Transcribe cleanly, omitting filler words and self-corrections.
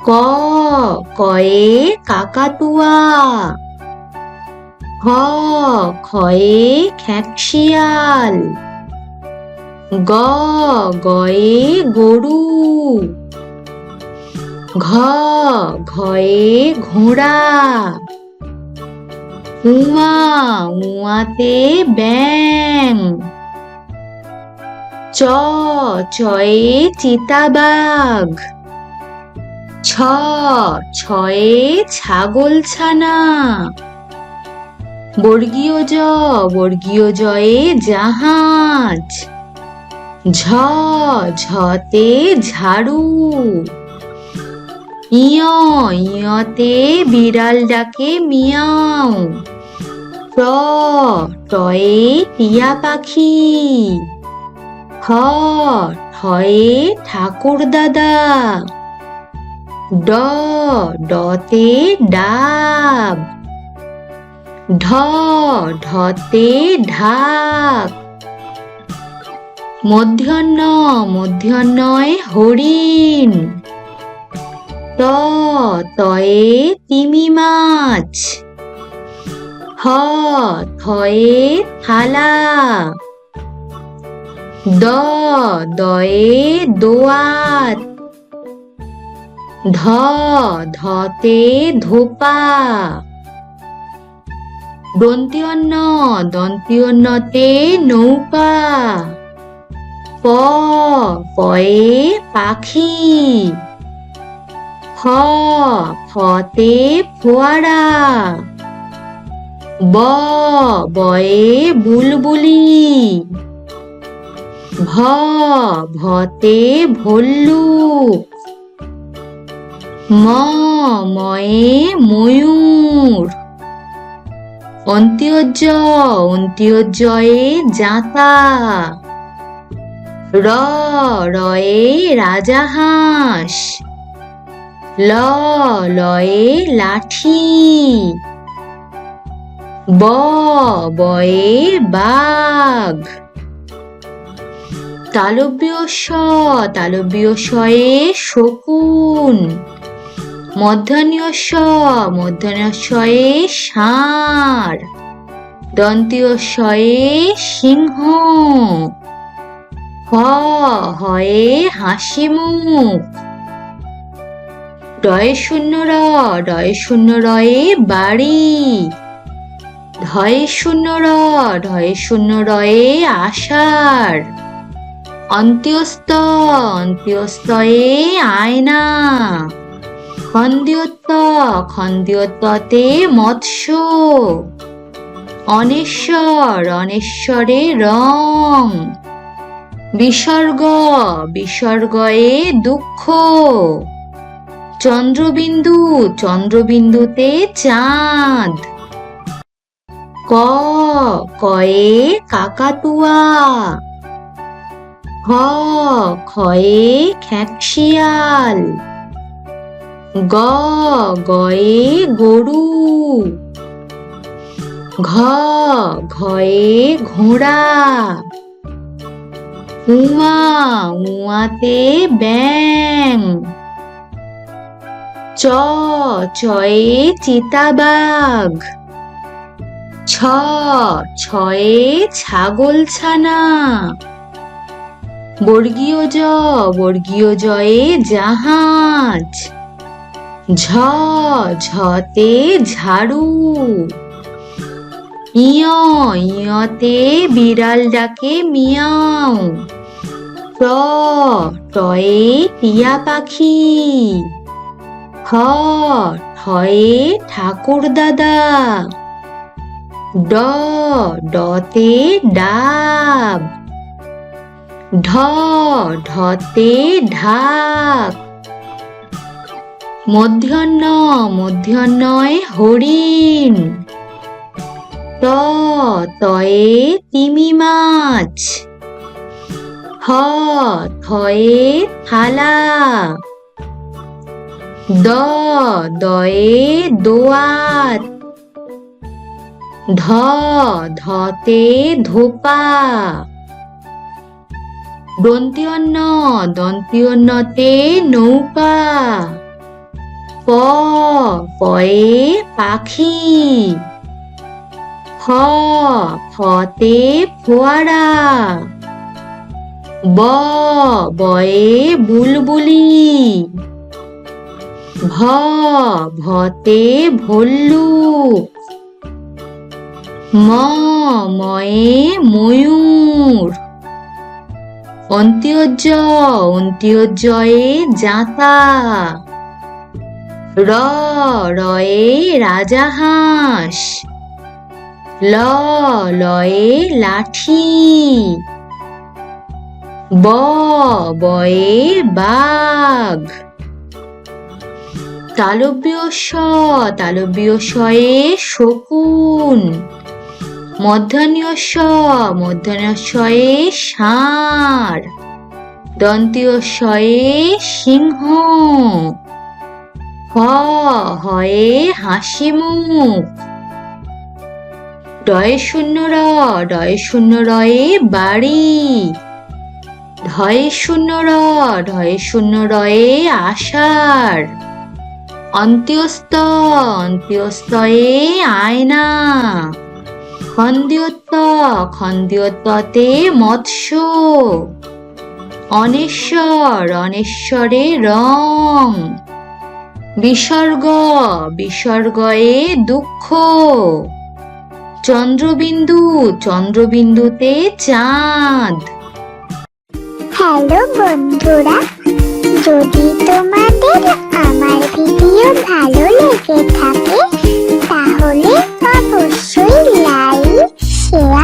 ক কয়ে কাকাতুয়া, খ খয়ে খেঁকশিয়াল, গ গয়ে গরু, ঘ ঘয়ে ঘোড়া, উমা উয়াতে ব্যাঙ, চ চয়ে চিতাবাঘ, ছ ছয়ে ছাগলছানা, বর্গীয় জয়ে জাহাজ, ঝ ঝতে ঝাড়ু, ইয় ইয়তে বিড়াল ডাকে মিয়াও, ট টয়ে টিয়া পাখি, ঠ ঠয়ে ঠাকুর দাদা, ড ডতে ডাব, ঢ ঢতে ঢাক, মূর্ধন্যয়ে হরিণ, ত তয়ে তিমি মাছ, থ থয়ে থালা, দ দয়ে দোয়াত, ধ ধতে ধোপা, দন্ত্যন্যতে নৌকা, প পয়ে পাখি, ফ ফতে ফোয়ারা, ব বয়ে বুলবুলি, ভ ভতে ভল্লুক, ম ময়ে ময়ূর, অন্ত্যোজয়ে জাঁতা, র রয়ে রাজাহাঁস, ল লয়ে লাঠি, ব বয়ে বাঘ, তালব্য শয়ে শকুন, মূর্ধন্যশয়ে ষাঁড়, দন্ত্যশয়ে সিংহ, হ হয়ে হাসিমুখ, ডয়ে শূন্য রয়ে বাড়ি, ধয়ে শূন্য রয়ে আষাঢ়, অন্ত্যস্তয়ে আয়না, খন্দ্যোততে মৎস্য, অনেশ্বরে রং, বিসর্গয়ে দুঃখ, চন্দ্রবিন্দুতে চাঁদ, ক কয়ে কাকাতুয়া, খ খয়ে খেঁকশিয়াল, গ গয়ে গরু, ঘ ঘয়ে ঘোড়া, উমা উয়াতে ব্যাঙ, চ চয়ে চিতাবাঘ, ছ ছয়ে ছাগলছানা, বর্গীয় জয়ে জাহাজ, ঝ ঝতে ঝাড়ু, ইয় ইয়তে বিড়াল ডাকে মিয়াও, ট টয়ে টিয়া পাখি, ঠ ঠয়ে ঠাকুর দাদা, ড ডতে ডাব, ঢ ঢতে ঢাক, মূর্ধন্যয়ে হরিণ, ত তয়ে তিমি মাছ, থ থয়ে থালা, দ দয়ে দোয়াত, ধ ধতে ধোপা, দন্ত্যন্যতে নৌকা, প পয়ে পাখি, ফ ফতে ফোয়ারা, ব বয়ে বুলবুলি, ভ ভতে ভল্লুক, ম ময়ে ময়ূর, অন্ত্যজ অন্ত্যজয়ে জাঁতা, র রয়ে রাজাহাঁস, ল লয়ে লাঠি, ব বয়ে বাঘ, তালব্য স তালব্য শয়ে শকুন, মধ্যাহ্নীয় স মধ্যাহ্নীয় শয়ে ষাঁড়, দন্তীয় শয়ে সিংহ, হ হয়ে হাসি মুখ, ডয়ে শূন্য র ডয়ে শূন্য রয়ে বাড়ি, ঢয়ে শূন্য র ঢয়ে শূন্য রয়ে আষাঢ়, অন্ত্যস্ত অন্ত্যস্তয়ে আয়না, খন্দ্যোত খন্দ্যোততে মৎস্য, অনেশ্বর অনেশ্বরে রং, বিসর্গ বিসর্গয়ে দুঃখ, চন্দ্রবিন্দু চন্দ্রবিন্দুতে চাঁদ। হ্যালো বন্ধুরা, যদি তোমাদের আমার ভিডিও ভালো লেগে থাকে তাহলে অবশ্যই লাইক, শেয়ার